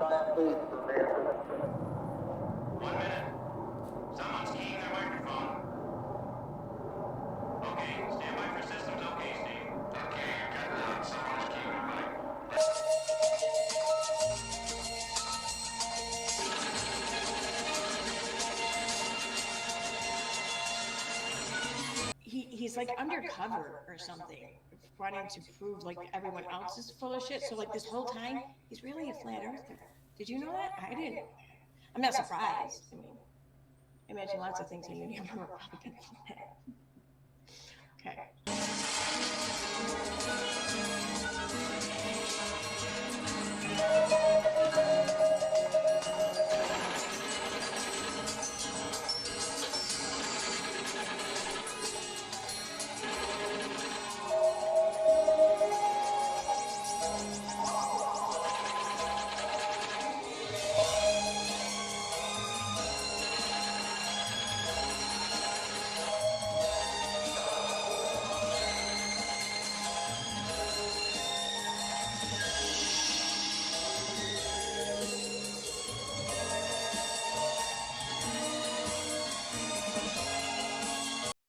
that, please, Samantha? 1 minute. Someone's keying their microphone. Okay, stand by for systems. Okay, Steve. Okay, you've got that. Someone's keying their mic. He's like undercover or something, wanting to prove like everyone else is full of shit. So like this whole time, he's really a flat earther. Did you know that? I didn't know that. I'm not surprised. I mean, I imagine lots of things in the universe are probably flat. Okay.